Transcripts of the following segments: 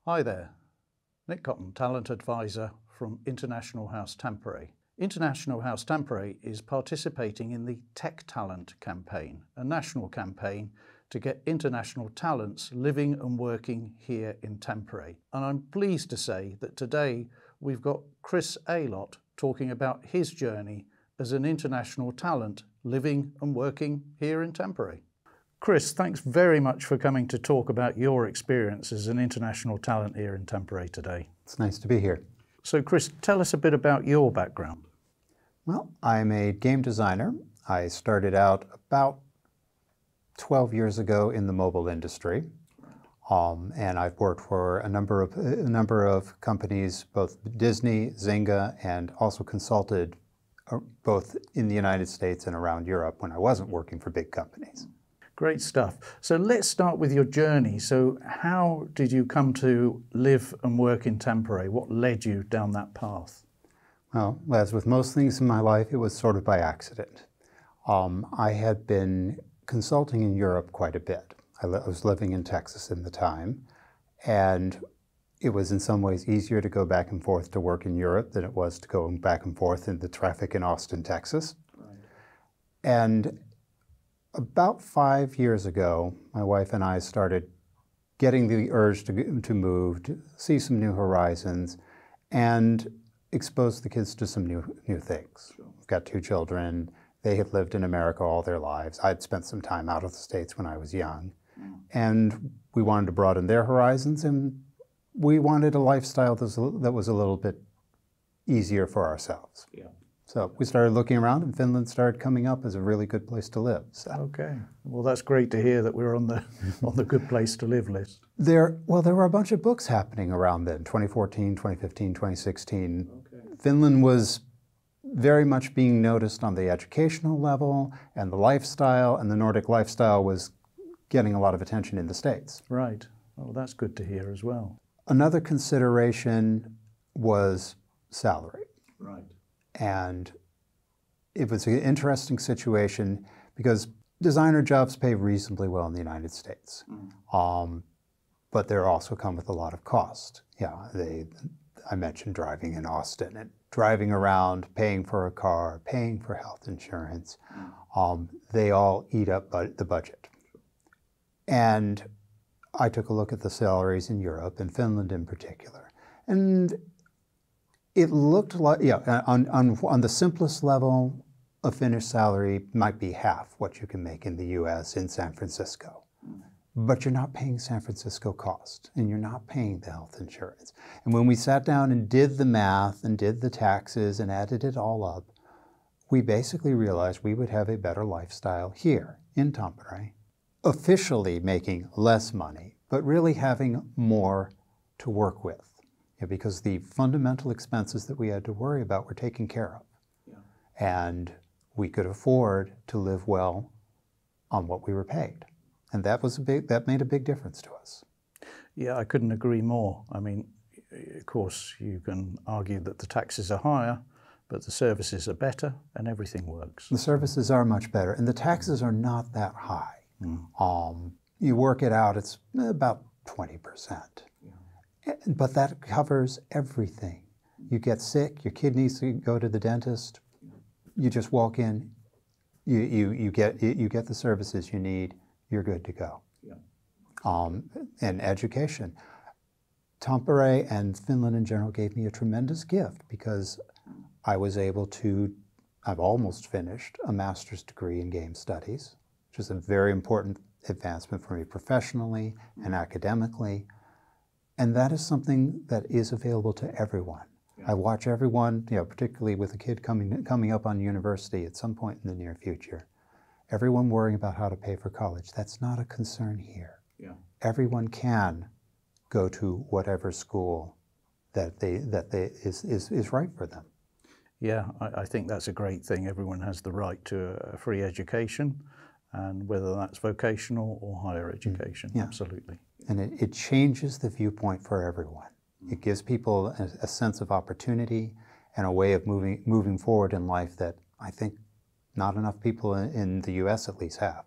Hi there, Nick Cotton, Talent Advisor from International House Tampere. International House Tampere is participating in the Tech Talent campaign, a national campaign to get international talents living and working here in Tampere. And I'm pleased to say that today we've got Chris Aylott talking about his journey as an international talent living and working here in Tampere. Chris, thanks very much for coming to talk about your experience as an international talent here in Tampere today. It's nice to be here. So Chris, tell us a bit about your background. Well, I'm a game designer. I started out about 12 years ago in the mobile industry. And I've worked for a number of companies, both Disney, Zynga, and also consulted both in the United States and around Europe when I wasn't working for big companies. Great stuff. So let's start with your journey. So how did you come to live and work in Tampere? What led you down that path? Well, as with most things in my life, it was sort of by accident. I had been consulting in Europe quite a bit. I was living in Texas at the time, and it was in some ways easier to go back and forth to work in Europe than it was to go back and forth in the traffic in Austin, Texas. Right. And about 5 years ago, my wife and I started getting the urge to move, to see some new horizons, and expose the kids to some new things. Sure. We've got 2 children. They had lived in America all their lives. I'd spent some time out of the States when I was young. And we wanted to broaden their horizons, and we wanted a lifestyle that was a little bit easier for ourselves. Yeah. So we started looking around, and Finland started coming up as a really good place to live. So. Okay. Well, that's great to hear that we're on the good place to live list. There were a bunch of books happening around then, 2014, 2015, 2016. Okay. Finland was very much being noticed on the educational level, and the lifestyle, and the Nordic lifestyle was getting a lot of attention in the States. Right. Well, that's good to hear as well. Another consideration was salary. Right. And it was an interesting situation because designer jobs pay reasonably well in the United States. But they also come with a lot of cost. Yeah, I mentioned driving in Austin and driving around, paying for a car, paying for health insurance. They all eat up the budget. And I took a look at the salaries in Europe, and Finland in particular. And it looked like, on the simplest level, a Finnish salary might be half what you can make in the US in San Francisco. But you're not paying San Francisco cost, and you're not paying the health insurance. And when we sat down and did the math and did the taxes and added it all up, we basically realized we would have a better lifestyle here in Tampere, officially making less money, but really having more to work with. Because the fundamental expenses that we had to worry about were taken care of. Yeah. And we could afford to live well on what we were paid. And that made a big difference to us. Yeah, I couldn't agree more. I mean, of course, you can argue that the taxes are higher, but the services are better and everything works. The services are much better, and the taxes are not that high. You work it out, it's about 20%. But that covers everything. You get sick, your kid needs to go to the dentist, you just walk in, you get the services you need, you're good to go. Yeah. And education. Tampere and Finland in general gave me a tremendous gift because I was able to, I've almost finished a master's degree in game studies, which is a very important advancement for me professionally and academically. And that is something that is available to everyone. Yeah. I watch everyone, particularly with a kid coming up on university at some point in the near future, everyone worrying about how to pay for college. That's not a concern here. Yeah. Everyone can go to whatever school that is right for them. Yeah, I think that's a great thing. Everyone has the right to a free education, and whether that's vocational or higher education, yeah. Absolutely. And it changes the viewpoint for everyone. It gives people a sense of opportunity and a way of moving forward in life that I think not enough people in the US at least have.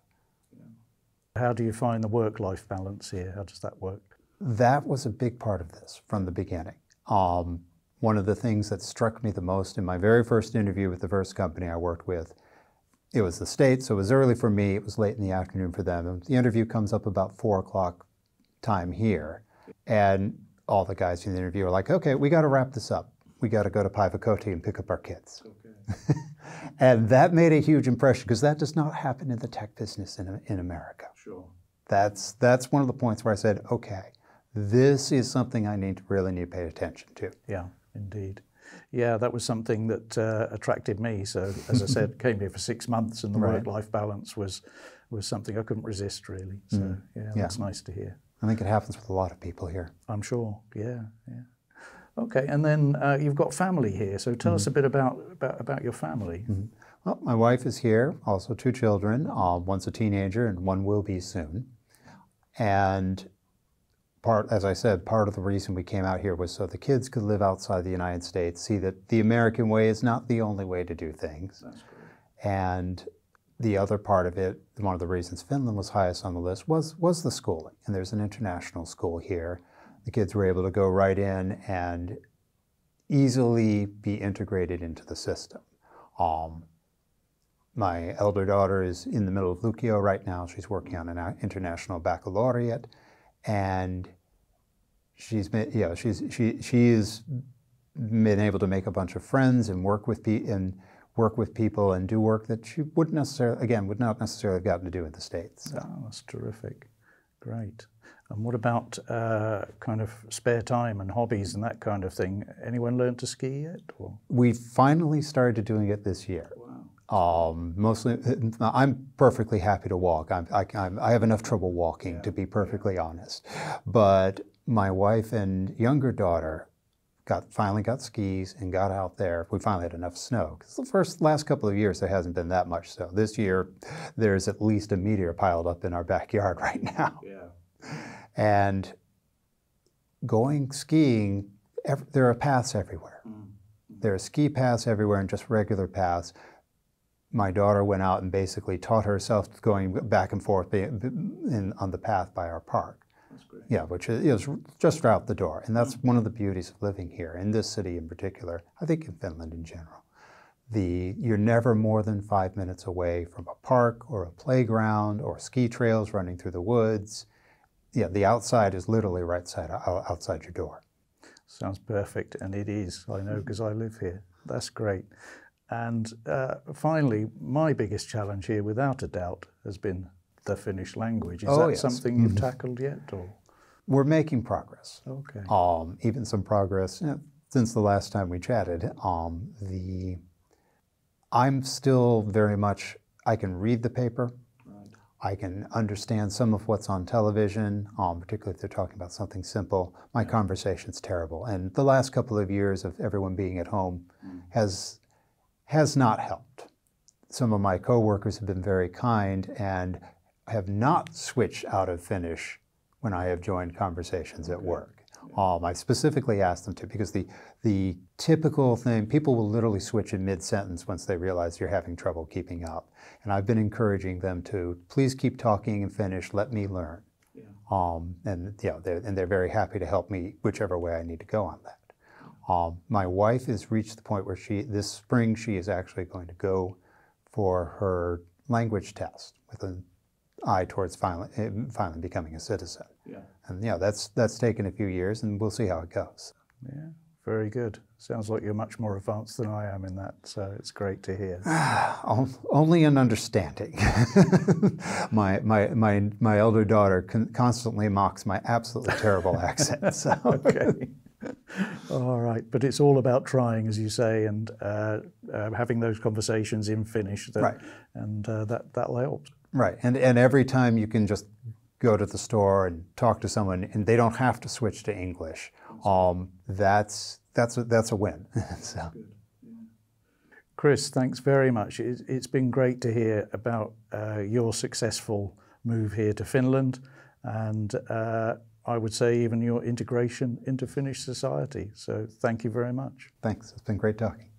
How do you find the work-life balance here? How does that work? That was a big part of this from the beginning. One of the things that struck me the most in my very first interview with the first company I worked with, it was the States, so it was early for me, it was late in the afternoon for them. And the interview comes up about 4 o'clock time here, and all the guys in the interview are like, okay, we got to wrap this up. We got to go to Paivakoti and pick up our kids. Okay. And that made a huge impression because that does not happen in the tech business in America. Sure. That's one of the points where I said, okay, this is something I really need to pay attention to. Yeah, indeed. Yeah, that was something that attracted me. So, as I said, came here for 6 months, and the work-life balance was something I couldn't resist, really. So, yeah, that's nice to hear. I think it happens with a lot of people here. I'm sure. Yeah. Okay, and then you've got family here. So, tell us a bit about your family. Well, my wife is here. Also, 2 children. One's a teenager, and one will be soon. And as I said, part of the reason we came out here was so the kids could live outside the United States, see that the American way is not the only way to do things. That's great. And the other part of it, one of the reasons Finland was highest on the list was the schooling. And there's an international school here. The kids were able to go right in and easily be integrated into the system. My elder daughter is in the middle of Lukio right now. She's working on an international baccalaureate. And she's been, she's been able to make a bunch of friends and work with people and do work that she would not necessarily have gotten to do in the States. So. Oh, that's terrific. Great. And what about kind of spare time and hobbies and that kind of thing? Anyone learned to ski yet? Or? We finally started doing it this year. Mostly, I'm perfectly happy to walk. I have enough trouble walking, to be perfectly honest. But my wife and younger daughter finally got skis and got out there. We finally had enough snow. Because the last couple of years, there hasn't been that much snow. This year, there's at least a meteor piled up in our backyard right now. Yeah. And going skiing, there are paths everywhere. There are ski paths everywhere and just regular paths. My daughter went out and basically taught herself going back and forth on the path by our park. That's great. Yeah, which is just right out the door. And that's one of the beauties of living here, in this city in particular, I think in Finland in general. You're never more than 5 minutes away from a park or a playground or ski trails running through the woods. Yeah, the outside is literally outside your door. Sounds perfect, and it is. I know because I live here. That's great. And finally, my biggest challenge here, without a doubt, has been the Finnish language. Is that something you've tackled yet? Or? We're making progress. Okay. Even some progress since the last time we chatted. I'm still very much, I can read the paper. Right. I can understand some of what's on television, particularly if they're talking about something simple. My conversation's terrible. And the last couple of years of everyone being at home has not helped. Some of my coworkers have been very kind and have not switched out of Finnish when I have joined conversations at work. I specifically asked them to, because the typical thing, people will literally switch in mid-sentence once they realize you're having trouble keeping up. And I've been encouraging them to please keep talking in Finnish, let me learn. And they're very happy to help me whichever way I need to go on that. My wife has reached the point where this spring she is actually going to go for her language test with an eye towards finally becoming a citizen. Yeah. And that's taken a few years, and we'll see how it goes. Yeah, very good. Sounds like you're much more advanced than I am in that, so it's great to hear. Only an understanding. my elder daughter constantly mocks my absolutely terrible accent. So. Okay. All right, but it's all about trying, as you say, and having those conversations in Finnish, and that'll help. Right, and every time you can just go to the store and talk to someone, and they don't have to switch to English. That's a win. So. Chris, thanks very much. It's been great to hear about your successful move here to Finland, and I would say even your integration into Finnish society. So thank you very much. Thanks. It's been great talking.